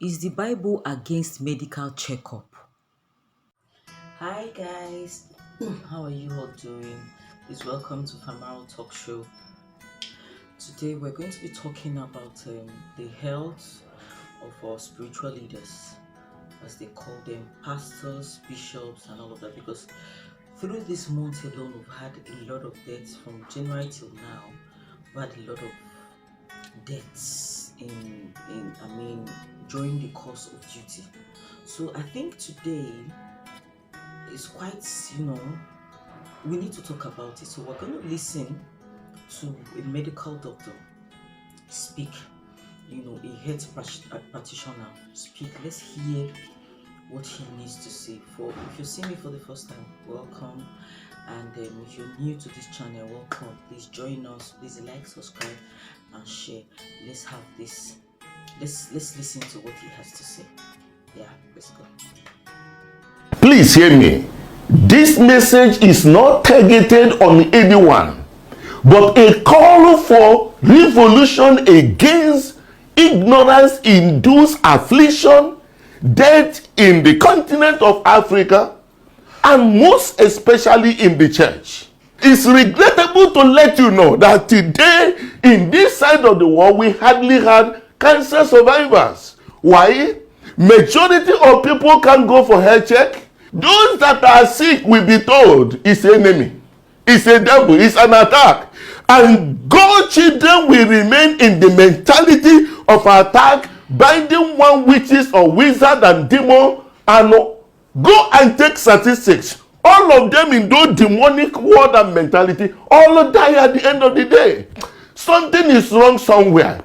Is the Bible against medical checkup? Hi guys, how are you all doing? Please welcome to Famaro Talk Show. Today we're going to be talking about the health of our spiritual leaders, as they call them, pastors, bishops, and all of that. Because through this month alone, we've had a lot of deaths from January till now. We've had a lot of deaths during the course of duty. So I think today is quite, we need to talk about it. So we're going to listen to a medical doctor speak, a health practitioner speak. Let's hear what he needs to say. If you see me for the first time, welcome. And if you're new to this channel, welcome. Please join us. Please like, subscribe, and share. Let's have this. Let's listen to what he has to say. Yeah, let's go. Please hear me. This message is not targeted on anyone, but a call for revolution against ignorance-induced affliction, death in the continent of Africa, and most especially in the church. It's regrettable to let you know that today, in this side of the world, we hardly had cancer survivors. Why? Majority of people can go for health check. Those that are sick will be told it's an enemy, it's a devil, it's an attack. And God's children will remain in the mentality of attack, binding one witches or wizard and demon, and go and take statistics. All of them in those demonic word and mentality, all die at the end of the day. Something is wrong somewhere.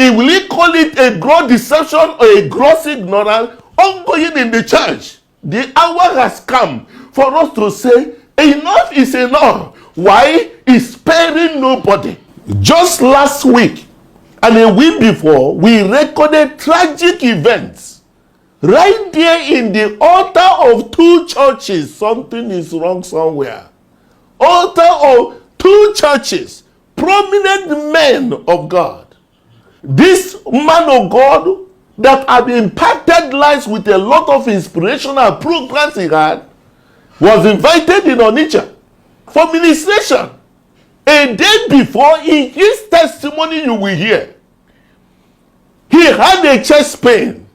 If we call it a gross deception or a gross ignorance ongoing in the church, the hour has come for us to say enough is enough. Why? It's sparing nobody. Just last week and a week before, we recorded tragic events right there in the altar of two churches. Something is wrong somewhere. Altar of two churches, prominent men of God. This man of God that had impacted lives with a lot of inspirational programs he had was invited in Onitsha for ministration. A day before, in his testimony you will hear, he had a chest pain.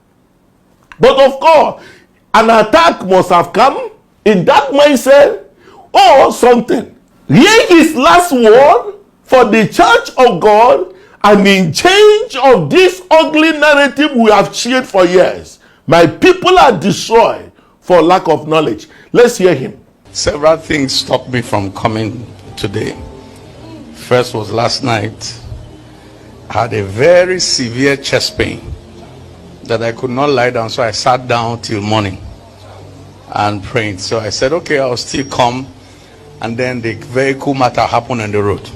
But of course, an attack must have come in that mindset or something. Here is last word for the church of God, and in change of this ugly narrative we have shared for years. My people are destroyed for lack of knowledge. Let's hear him. Several things stopped me from coming today. First was last night. I had a very severe chest pain that I could not lie down, so I sat down till morning and prayed. So I said, okay, I'll still come. And then the vehicle matter happened on the road.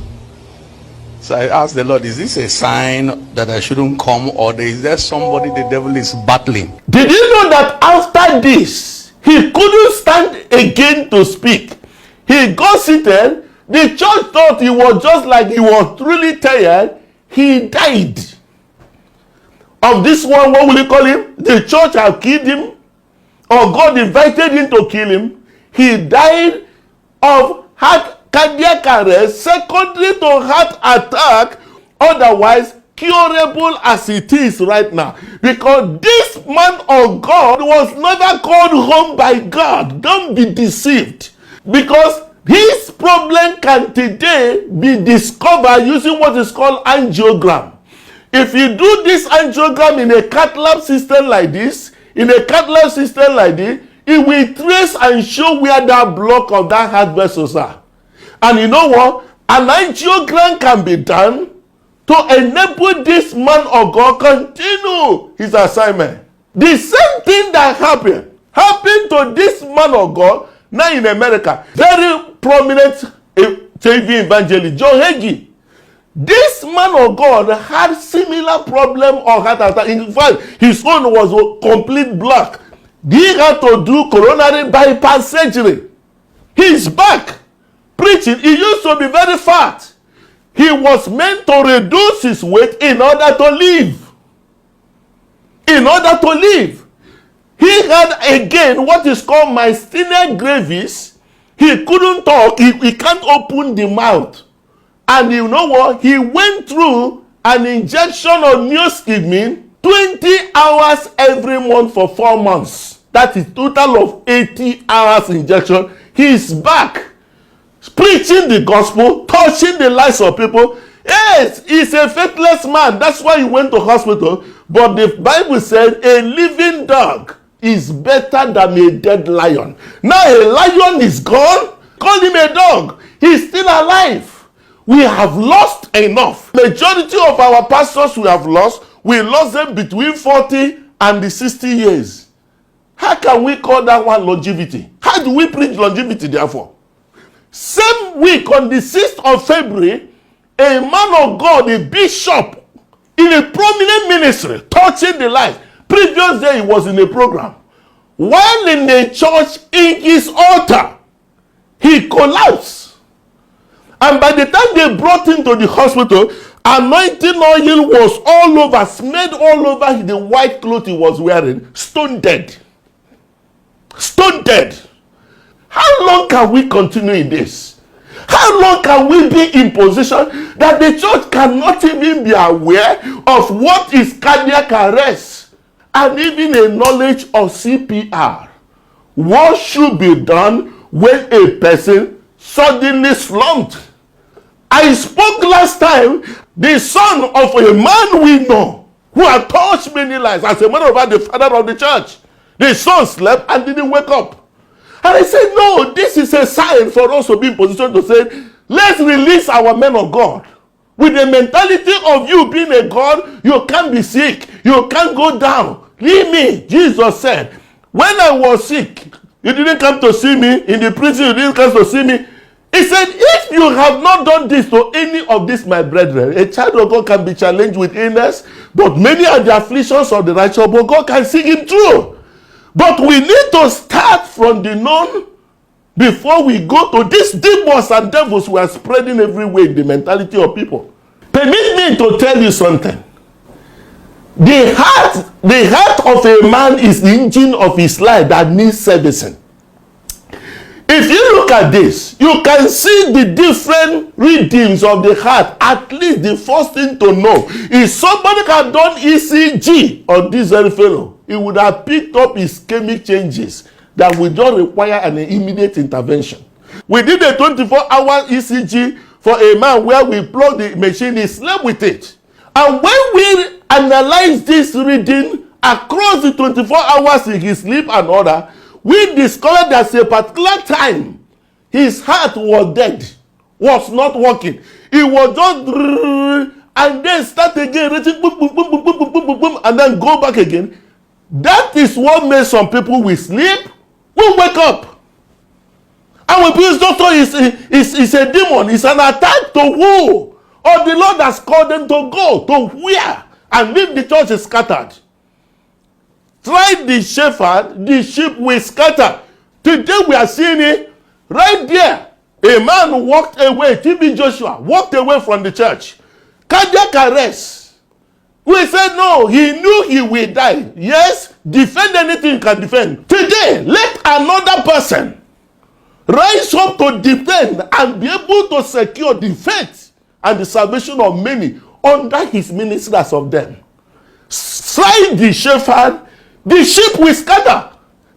So I asked the Lord, is this a sign that I shouldn't come, or is there somebody the devil is battling? Did you know that after this, he couldn't stand again to speak? He got seated. The church thought he was just like he was really tired. He died. Of this one, what will you call him? The church had killed him, or God invited him to kill him. He died of cardiac arrest secondary to heart attack, otherwise curable as it is right now, because this man of God was never called home by God. Don't be deceived, because his problem can today be discovered using what is called angiogram. If you do this angiogram in a cath lab system like this, it will trace and show where that block of that heart vessels are. And you know what? An angiogram can be done to enable this man of God continue his assignment. The same thing that happened to this man of God now in America. Very prominent TV evangelist, John Hagee. This man of God had similar problem of heart attack. In fact, his own was a complete block. He had to do coronary bypass surgery. He's back preaching. He used to be very fat. He was meant to reduce his weight in order to live. in order to live. He had again what is called myasthenia gravis. He couldn't talk. He can't open the mouth. And you know what? He went through an injection of neostigmine 20 hours every month for 4 months. That is total of 80 hours injection. He's back, preaching the gospel, touching the lives of people. Yes, he's a faithless man. That's why he went to hospital. But the Bible said a living dog is better than a dead lion. Now a lion is gone. Call him a dog. He's still alive. We have lost enough. Majority of our pastors we lost them between 40 and the 60 years. How can we call that one longevity? How do we preach longevity therefore? Same week on the 6th of February, a man of God, a bishop in a prominent ministry, touching the life. Previous day he was in a program. While in a church in his altar, he collapsed. And by the time they brought him to the hospital, anointing oil was all over, smeared all over the white cloth he was wearing. Stone dead. Stone dead. How long can we continue in this? How long can we be in position that the church cannot even be aware of what is cardiac arrest and even a knowledge of CPR? What should be done when a person suddenly slumped? I spoke last time, the son of a man we know who had touched many lives. As a matter of fact, the father of the church. The son slept and didn't wake up. And I said, no, this is a sign for us to be in position to say, let's release our men of God. With the mentality of you being a God, you can't be sick. You can't go down. Leave me. Jesus said, when I was sick, you didn't come to see me. In the prison, you didn't come to see me. He said, if you have not done this to any of this, my brethren, a child of God can be challenged with illness, but many are the afflictions of the righteous, but God can see him through. But we need to start from the known before we go to these demons and devils who are spreading everywhere in the mentality of people. Permit me to tell you something. The heart of a man is the engine of his life that needs servicing. If you look at this, you can see the different readings of the heart. At least the first thing to know is somebody had done ECG on this very fellow. He would have picked up ischemic changes that would not require an immediate intervention. We did a 24-hour ECG for a man where we plugged the machine, he slept with it. And when we analyze this reading across the 24 hours in his sleep and order, we discovered that at a particular time, his heart was dead, was not working. It was just, and then start again, boom, boom, boom, boom, boom, boom, boom, boom, and then go back again. That is what makes some people will sleep, will wake up. And when this doctor is a demon, it's an attack to who? Or the Lord has called them to go, to where? And leave the church is scattered. Try the shepherd, the sheep will scatter. Today we are seeing it right there. A man walked away, TB Joshua walked away from the church. Cardiac arrest. We said no, he knew he will die. Yes, defend anything you can defend. Today, let another person rise up to defend and be able to secure the faith and the salvation of many under his ministers of them. Strike the shepherd, the sheep will scatter.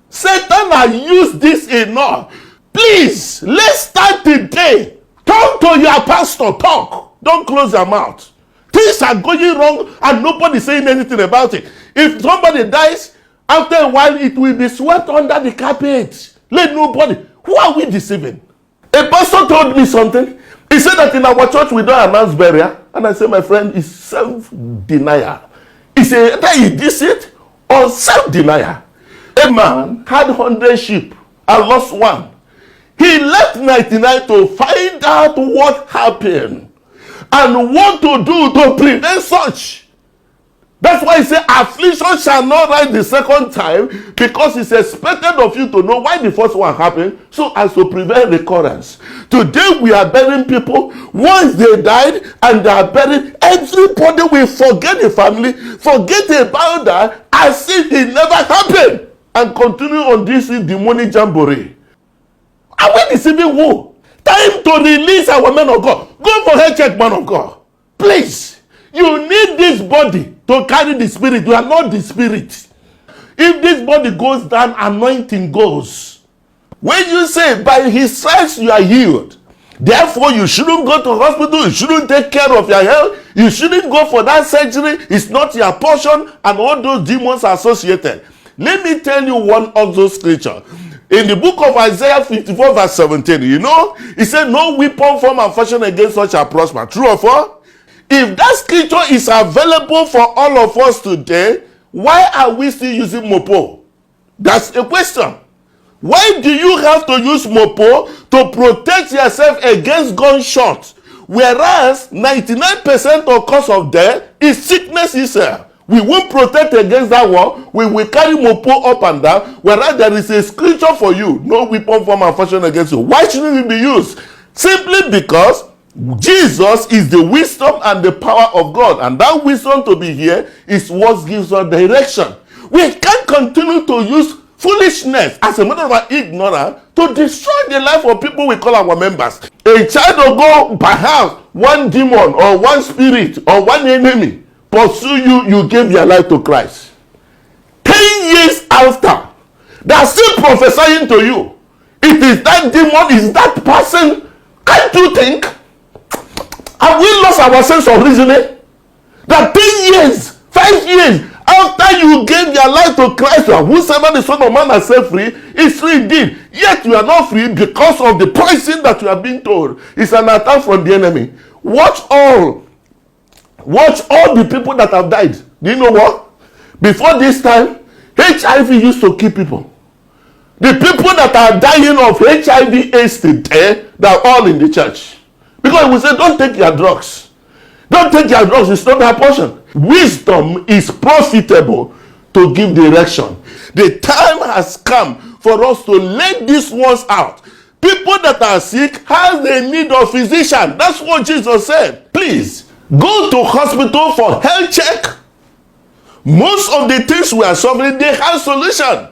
Satan has used this enough. Please, let's start today. Talk to your pastor, talk. Don't close your mouth. Things are going wrong and nobody's saying anything about it. If somebody dies, after a while it will be swept under the carpet. Let nobody. Who are we deceiving? A pastor told me something. He said that in our church we don't announce burial. And I said, my friend, it's self-denial. He said, either is it or self-denial. A man had 100 sheep and lost one. He left 99 to find out what happened and what to do to prevent such. That's why he said, affliction shall not rise the second time, because it's expected of you to know why the first one happened, so as to prevent recurrence. Today we are burying people. Once they died and they are buried, everybody will forget the family, forget about that, as if it never happened, and continue on this demonic jamboree. Are we deceiving who? Time to release our men of God. Go for head check, man of God. Please. You need this body to carry the spirit. You are not the spirit. If this body goes down, anointing goes. When you say, by his stripes you are healed, therefore you shouldn't go to hospital, you shouldn't take care of your health, you shouldn't go for that surgery, it's not your portion, and all those demons are associated. Let me tell you one of those scriptures. In the book of Isaiah 54 verse 17, you know, it said, no weapon formed and fashioned against such shall prosper. True or false? If that scripture is available for all of us today, why are we still using mopo? That's a question. Why do you have to use mopo to protect yourself against gunshots, whereas 99% of cause of death is sickness itself? We won't protect against that one. We will carry mopo up and down, whereas there is a scripture for you. No weapon formed and fashioned against you. Why shouldn't it be used? Simply because Jesus is the wisdom and the power of God, and that wisdom to be here is what gives us direction. We can't continue to use foolishness as a matter of ignorance to destroy the life of people we call our members. A child will go perhaps one demon or one spirit or one enemy pursue you, you gave your life to Christ. 10 years after, they are still prophesying to you. It is that demon, is that person. Can't you think? Have we lost our sense of reasoning? That 10 years, 5 years after you gave your life to Christ, whosoever the Son of Man has set free is free indeed. Yet you are not free because of the poison that you are being told. It's an attack from the enemy. Watch all the people that have died. Do you know what? Before this time, HIV used to kill people. The people that are dying of HIV/AIDS today, they are all in the church. Because we say, don't take your drugs. Don't take your drugs. It's not that portion. Wisdom is profitable to give direction. The time has come for us to let these ones out. People that are sick have the need of physician. That's what Jesus said. Please, go to hospital for health check. Most of the things we are suffering, they have solution.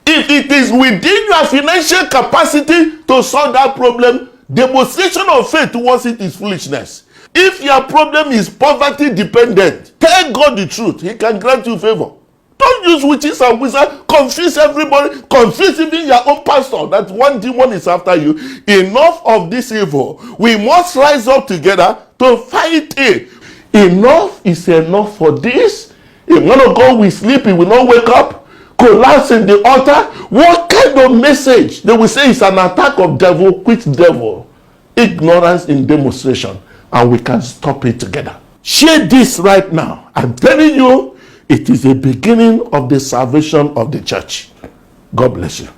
If it is within your financial capacity to solve that problem, demonstration of faith towards it is foolishness. If your problem is poverty dependent, tell God the truth. He can grant you favor. Don't use witches and wizards. Confuse everybody. Confuse even your own pastor that one demon is after you. Enough of this evil. We must rise up together to fight it. Enough is enough for this. If one of God will sleep, he will not wake up. Collapse in the altar. What kind of message? They will say it's an attack of devil. Which devil? Ignorance in demonstration. And we can stop it together. Share this right now. I'm telling you, it is the beginning of the salvation of the church. God bless you.